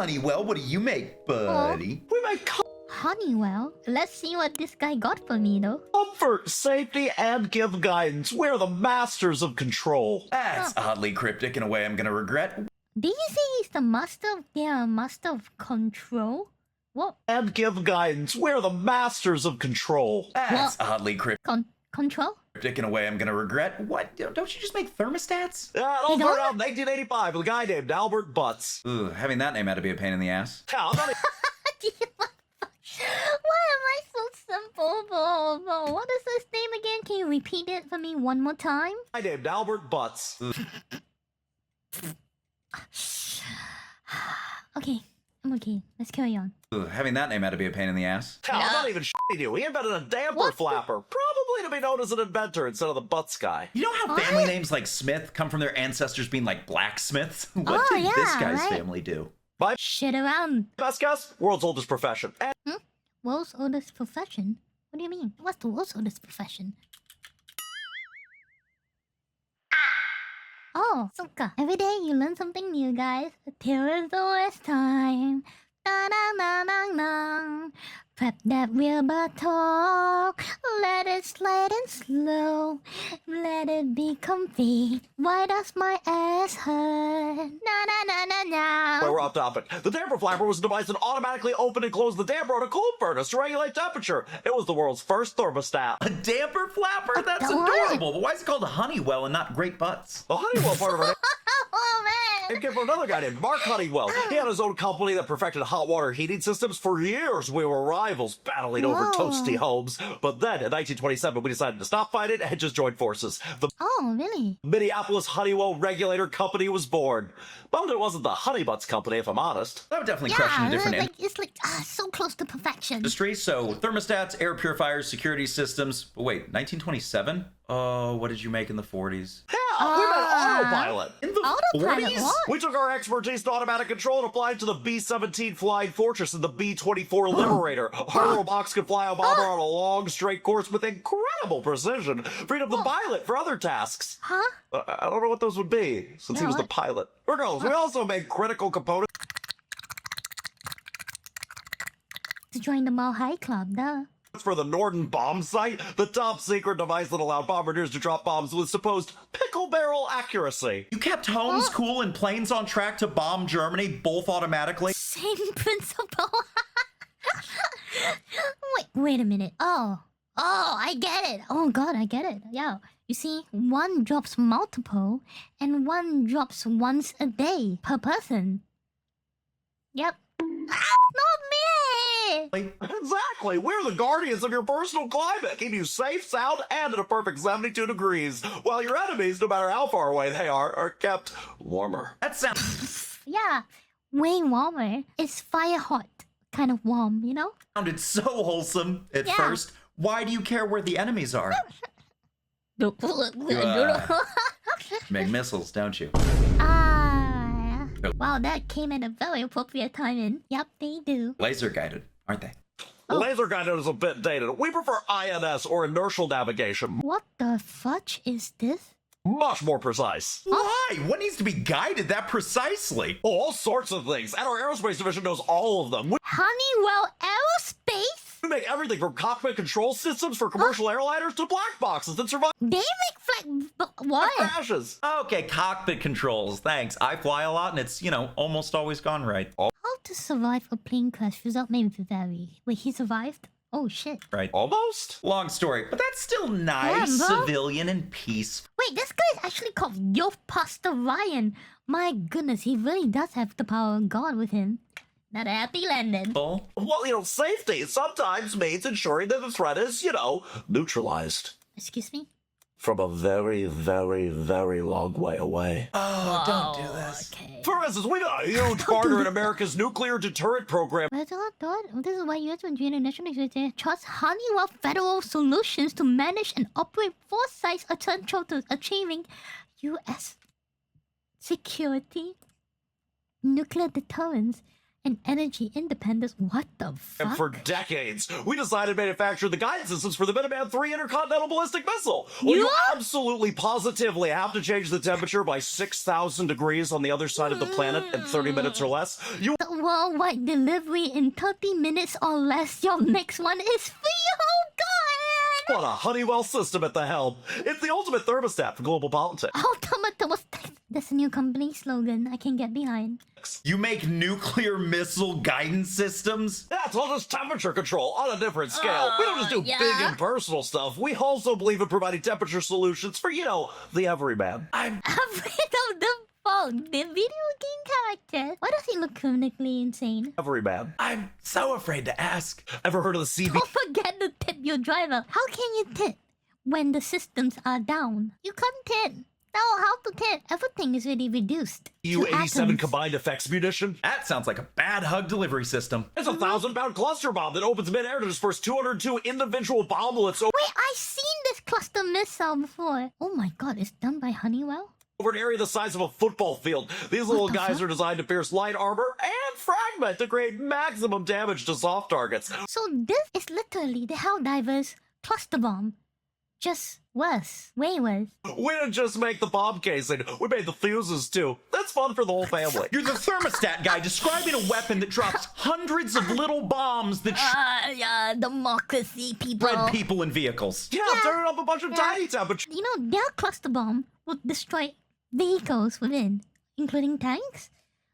Honeywell, what do you make, buddy? We make Honeywell? Let's see what this guy got for me, though. comfort, safety, and give guidance. We're the masters of control. That's oddly cryptic in a way I'm gonna regret. Did you say he's the master of... Yeah, master of control? What? And give guidance. We're the masters of control. That's oddly cryptic Control? in a way I'm gonna regret. What? Don't you just make thermostats? It all You started don't? out in 1985 with a guy named Albert Butts. Ugh, having that name had to be a pain in the ass. Now, I'm not Why am I so simple, bro? What is his name again? Can you repeat it for me one more time? a guy named Albert Butts. Okay, I'm okay. Let's carry on. Ugh, having that name had to be a pain in the ass. Now, I'm not even shitting you. He invented a damper What the- flapper. Probably to be known as an inventor instead of the Butts guy. You know how What? family names like Smith come from their ancestors being like blacksmiths? What Oh, did this yeah, guy's right? family do? Shit around. Best guess? World's oldest profession. And World's oldest profession? What do you mean? What's the world's oldest profession? Oh, suka. Every day you learn something new, guys. Till it's the worst time. Da-da-na-na-na. Prep that real butt talk. Let it slide and slow. Let it be comfy. Why does my ass hurt? Na-na-na-na-na. Well, we're off topic. The damper flapper was a device that automatically opened and closed the damper on a cold furnace to regulate temperature. It was the world's first thermostat. A damper flapper? That's what? adorable. But why is it called Honeywell and not Great Butts? The Honeywell part of it Oh, man. came from another guy named Mark Honeywell. He had his own company that perfected hot water heating systems. For years, we were rivals, battling over Whoa. toasty homes. But then, in 1927, we decided to stop fighting and just joined forces. The Oh, really? Minneapolis Honeywell Regulator Company was born. Bummed it wasn't the Honey Butts Company, if I'm honest. That would definitely crush in a different it's like so close to perfection. industry. So thermostats, air purifiers, security systems. But wait, 1927? Oh, what did you make in the 40s? Yeah, we made autopilot. In the Autopilot, 40s? what? We took our expertise in automatic control and applied it to the B-17 Flying Fortress and the B-24 Liberator. Our robots could fly a bomber on a long, straight course with incredible precision, freed up the pilot for other tasks. Huh? I don't know what those would be, since he was the What? pilot. Regardless, we also made critical components To join the Mile High Club, duh. for the Norden bomb sight, the top secret device that allowed bombardiers to drop bombs with supposed pickle barrel accuracy. You kept homes cool and planes on track to bomb Germany, both automatically? Same principle. Wait a minute. Oh, I get it. Oh God, I get it. Yeah. You see, one drops multiple, and one drops once a day per person. Yep. Not me. Exactly. We're the guardians of your personal climate. Keep you safe, sound, and at a perfect 72 degrees. While your enemies, no matter how far away they are kept warmer. That Yeah, way warmer. It's fire hot, kind of warm, you know? sounded so wholesome at Yeah. first. Why do you care where the enemies are? Make missiles, don't you? Wow, that came at a very appropriate timing. Yep, they do. Laser guided, aren't they? Laser guided is a bit dated. We prefer INS or inertial navigation. What the fudge is this? Much more precise. Why? What needs to be guided that precisely? Oh, all sorts of things. And our aerospace division knows all of them. Honeywell Aerospace? We make everything from cockpit control systems for commercial airliners to black boxes that survive They make what? crashes. Okay, cockpit controls, thanks. I fly a lot and it's, almost always gone right. How to survive a plane crash without maybe vary. Wait, he survived? Oh shit. Right. Almost? Long story, but that's still nice, Yeah, bro. civilian and peaceful. Wait, this guy is actually called Yo Pastor Ryan. My goodness, he really does have the power of God with him. Not a happy landing. Well, safety sometimes means ensuring that the threat is, neutralized. Excuse me? From a very, very, very long way away. Oh, don't do this. Okay. For instance, we got a huge partner in America's nuclear deterrent program. This is why U.S. and international trust Honeywell Federal Solutions to manage and operate 4 sites essential to achieving U.S. security, nuclear deterrence, and energy independence. What the fuck? And for decades, we decided to manufacture the guidance systems for the Minuteman III intercontinental ballistic missile. Well, you absolutely positively have to change the temperature by 6,000 degrees on the other side of the planet in 30 minutes or less. You The worldwide delivery in 30 minutes or less. Your next one is free. Oh god! want a Honeywell system at the helm. It's the ultimate thermostat for global politics. Ultimate thermostat. That's a new company slogan I can get behind. You make nuclear missile guidance systems? That's all just temperature control on a different scale. We don't just do yeah. big and personal stuff. We also believe in providing temperature solutions for, you know, the everyman. I'm afraid of the phone. The video game character. Why does he look clinically insane? Everyman. I'm so afraid to ask. Ever heard of the CB? Don't forget to tip your driver. How can you tip when the systems are down? You can't tip. No, how to tip? Everything is really reduced. to U-87 atoms. combined effects munition? That sounds like a bad hug delivery system. It's a 1,000-pound cluster bomb that opens midair to disperse 202 individual bomblets Wait, I've seen this cluster missile before. Oh my god, it's done by Honeywell? over an area the size of a football field. These little the guys fuck? are designed to pierce light armor and fragment to create maximum damage to soft targets. So this is literally the Helldivers cluster bomb. Just worse. Way worse. We didn't just make the bomb casing, we made the fuses too. That's fun for the whole family. You're the thermostat guy describing a weapon that drops hundreds of little bombs that Democracy people. spread people in vehicles. Yeah, turning up a bunch of tiny temperature. You know, their cluster bomb would destroy vehicles within, including tanks.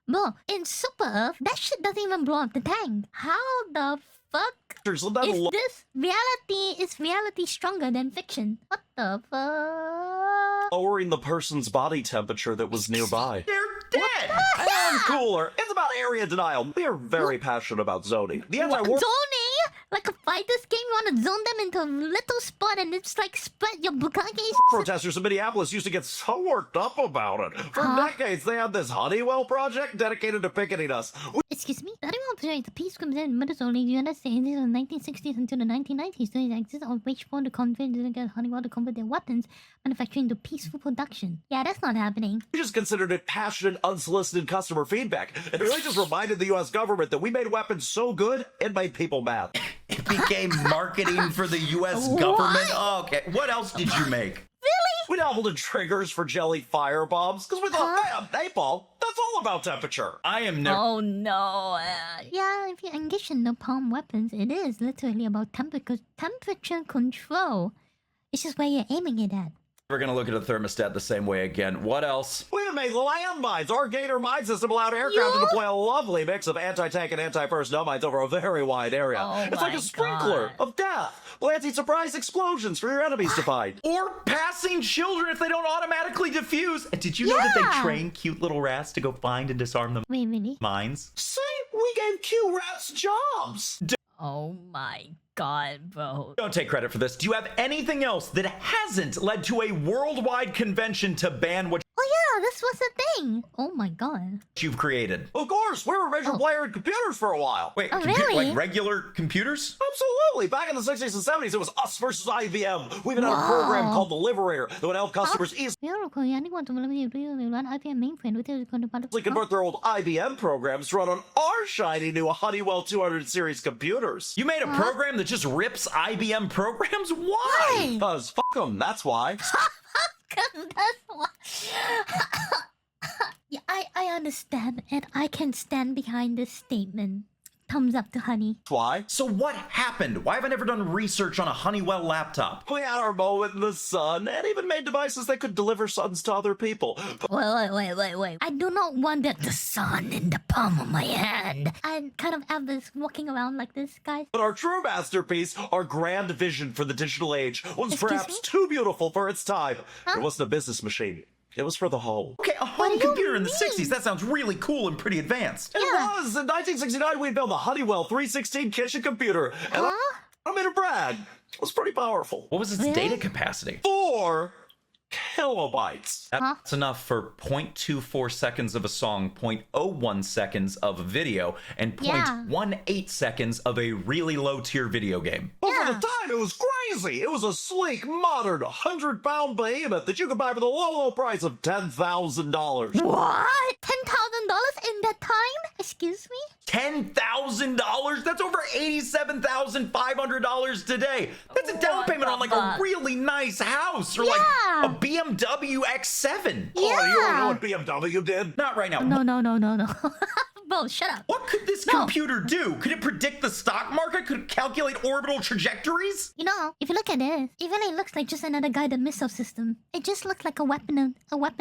Bro, in Super Earth, that shit doesn't even blow up the tank. How the fuck So that is lo- this reality? Is reality stronger than fiction? What the fuck? lowering the person's body temperature that was nearby. They're dead. And cooler. It's about area denial. We are very passionate about zoning. The anti-war Zoning? Like a fighters game, you wanna zone them into a little spot and it's like spread your bukake. protesters in Minneapolis used to get so worked up about it. For decades, they had this Honeywell project dedicated to picketing us. Excuse me? I don't know if the peace comes in middle zone in the United States in the 1960s until the 1990s. During the existence of wage for the convert didn't get Honeywell to convert their weapons manufacturing to peaceful production. Yeah, that's not happening. We just considered it passionate, unsolicited customer feedback. It really just reminded the U.S. government that we made weapons so good, it made people mad. It became marketing for the U.S. government. Oh, okay. What else did you make? We dabbled in triggers for jelly fire bombs, because we thought, man, napalm, that's all about temperature. I am never Oh no. Yeah, if you engage in napalm weapons, it is literally about temperature control. It's just where you're aiming it at. going to look at a thermostat the same way again. What else? We even made landmines. Our Gator mine system allowed aircraft to deploy a lovely mix of anti-tank and anti-personnel mines over a very wide area. Oh It's like my a sprinkler of death, planting surprise explosions for your enemies to find. Or passing children if they don't automatically defuse. And did you know that Yeah. they train cute little rats to go find and disarm the Wait, really? mines? See, we gave Q-rats jobs. Oh my god, bro. Don't take credit for this. Do you have anything else that hasn't led to a worldwide convention to ban what Oh yeah, this was a thing. Oh my god. you've created? Of course, we were a major player in computers for a while. Wait, Oh, really? like regular computers? Absolutely. Back in the 60s and 70s, it was us versus IBM. We even had a program called the Liberator that would help customers easily We are recording one to run IBM mainframe with the convert their old IBM programs to run on our shiny new Honeywell 200 series computers. You made a program that just rips IBM programs? Why? Because fuck them, that's why. That's why. Yeah, I understand, and I can stand behind this statement. Thumbs up to Honey. That's why. So what happened? Why have I never done research on a Honeywell laptop? We had our moment in the sun and even made devices that could deliver suns to other people. Wait. I do not want the sun in the palm of my hand. I kind of have this walking around like this, guys. But our true masterpiece, our grand vision for the digital age, was Excuse perhaps me? too beautiful for its time. It wasn't a business machine. It was for the home. Okay, a home do you computer in the mean? 60s. That sounds really cool and pretty advanced. It was! In 1969, we built the Honeywell 316 kitchen computer. And I'm gonna brag. It was pretty powerful. What was its Really? data capacity? 4 kilobytes. That's enough for 0.24 seconds of a song, 0.01 seconds of a video, and Yeah. 0.18 seconds of a really low-tier video game. But for Yeah. the time, it was crazy. It was a sleek, modern, 100-pound behemoth that you could buy for the low price of $10,000. What? $10,000 in that time? Excuse me? $10,000? That's over $87,500 today. That's a down What payment the on like fuck? a really nice house or like Yeah. a BMW X7. Oh, you don't know Yeah. what BMW did? Not right now. No. Bro, shut up. What could this No. computer do? Could it predict the stock market? Could it calculate orbital trajectories? You know, if you look at this, even it looks like just another guided missile system. It just looks like a weapon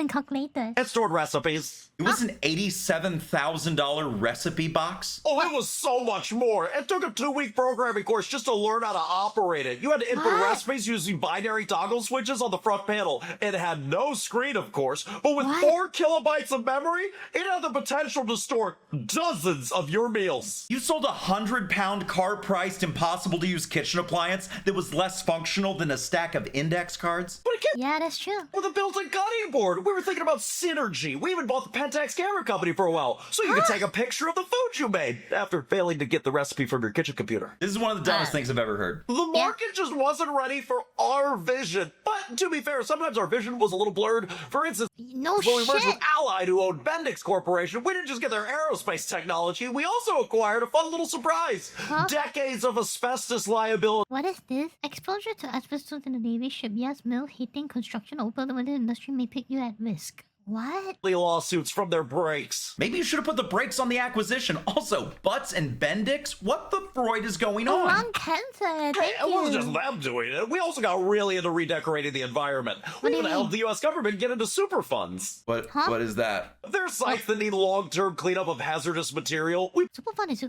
calculator. It stored recipes. It was an $87,000 recipe box. Oh, it was so much more. It took a 2-week programming course just to learn how to operate it. You had to input What? recipes using binary toggle switches on the front panel. It had no screen, of course, but with What? 4 kilobytes of memory, it had the potential to store dozens of your meals. You sold a 100-pound car-priced, impossible-to-use kitchen appliance that was less functional than a stack of index cards? But it came Yeah, that's true. with a built-in cutting board. We were thinking about synergy. We even bought the Pentax camera company for a while, so you could take a picture of the food you made after failing to get the recipe from your kitchen computer. This is one of the dumbest things I've ever heard. The market just wasn't ready for our vision. But to be fair, sometimes our vision was a little blurred. For instance, No when we merged shit. with Allied, who owned Bendix Corporation, we didn't just get their aerospace technology, we also acquired a fun little surprise. Huh? Decades of asbestos liability. What is this? Exposure to asbestos in the Navy, shipyards, mill, heating, construction, or automotive industry may put you at risk. What? Lawsuits from their brakes. Maybe you should have put the brakes on the acquisition. Also, Butts and Bendix? What the Freud is going Oh, on? lung cancer. Hey, Thank it wasn't you. just them doing it. We also got really into redecorating the environment. What do We you even helped mean? the U.S. government get into super funds. What Huh? is that? There's sites that need long-term cleanup of hazardous material. We Superfund is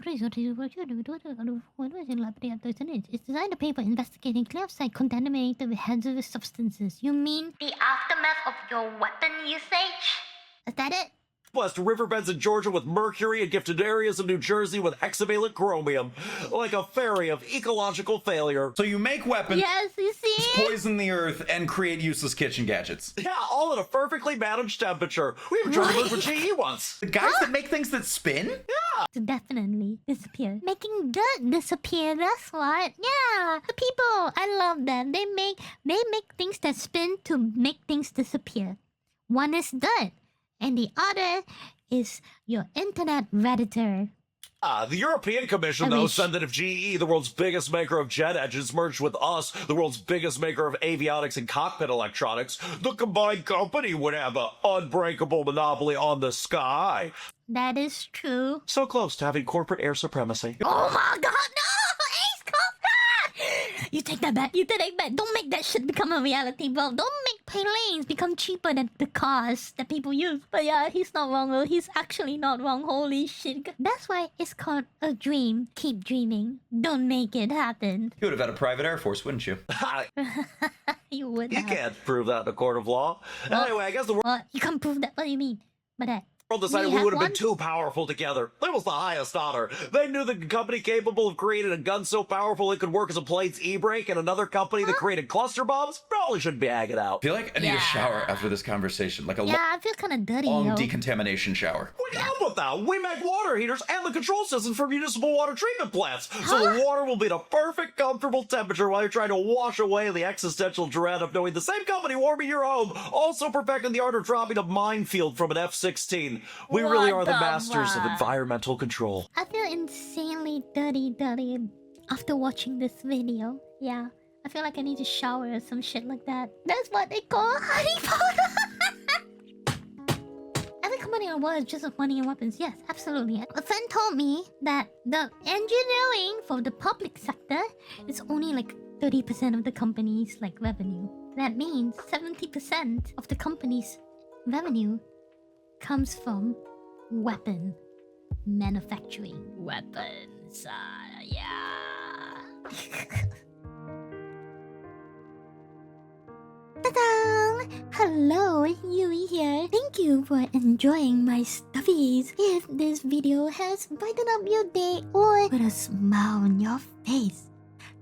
it's designed to pay for investigating clear site contaminated with hazardous substances. You mean the aftermath of your weapon usage? Is that it? blessed riverbeds in Georgia with mercury and gifted areas of New Jersey with hexavalent chromium. Like a fairy of ecological failure. So you make weapons, Yes, you see? poison the earth, and create useless kitchen gadgets. Yeah, all at a perfectly managed temperature. We even tried to work with GE once. The guys that make things that spin? To definitely disappear. Making dirt disappear, that's what. Yeah, the people, I love them. They make things that spin to make things disappear. One is dirt, and the other is your internet redditor. The European Commission, I though, wish. said that if GE, the world's biggest maker of jet engines, merged with us, the world's biggest maker of avionics and cockpit electronics, the combined company would have an unbreakable monopoly on the sky. That is true. So close to having corporate air supremacy. Oh my god, no! Ace Cobra! You take that back. You take that back. Don't make that shit become a reality, bro. Don't make planes become cheaper than the cars that people use. But yeah, he's not wrong, though. He's actually not wrong. Holy shit. That's why it's called a dream. Keep dreaming. Don't make it happen. You would have had a private Air Force, wouldn't you? You would You have. can't prove that in a court of law. Anyway, I guess the world What? You can't prove that. What do you mean by that? decided We we have would have been one? too powerful together. That was the highest honor. They knew the company capable of creating a gun so powerful it could work as a plane's e-brake, and another company that created cluster bombs probably shouldn't be hanging out. I feel like I need a shower after this conversation, like a Yeah, I feel kind of dirty, long yo. decontamination shower. We help with that. We make water heaters and the control systems for municipal water treatment plants. So the water will be at a perfect, comfortable temperature while you're trying to wash away the existential dread of knowing the same company warming your home, also perfecting the art of dropping a minefield from an F-16. We really What are the the masters of fuck? environmental control. I feel insanely dirty after watching this video. Yeah, I feel like I need to shower or some shit like that. That's what they call honey powder. Every company in the world is just as money and weapons. Yes, absolutely. A friend told me that the engineering for the public sector is only like 30% of the company's like revenue. That means 70% of the company's revenue comes from weapon manufacturing. Weapons, yeah. Ta-da! Hello, Yui here. Thank you for enjoying my stuffies. If this video has brightened up your day or put a smile on your face,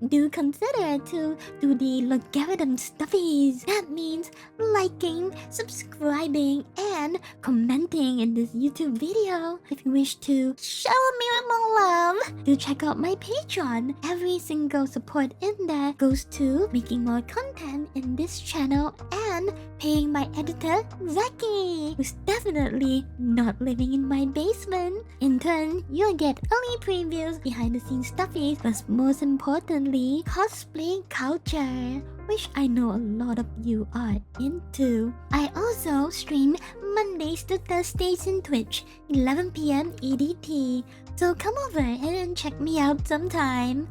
do consider to do the logarithm stuffies. That means liking, subscribing, and commenting in this YouTube video. If you wish to show me more love, do check out my Patreon. Every single support in there goes to making more content in this channel and and paying my editor, Zaki, who's definitely not living in my basement. In turn, you'll get early previews, behind-the-scenes stuffies, but most importantly, cosplay culture, which I know a lot of you are into. I also stream Mondays to Thursdays in Twitch, 11 p.m. EDT, so come over and check me out sometime.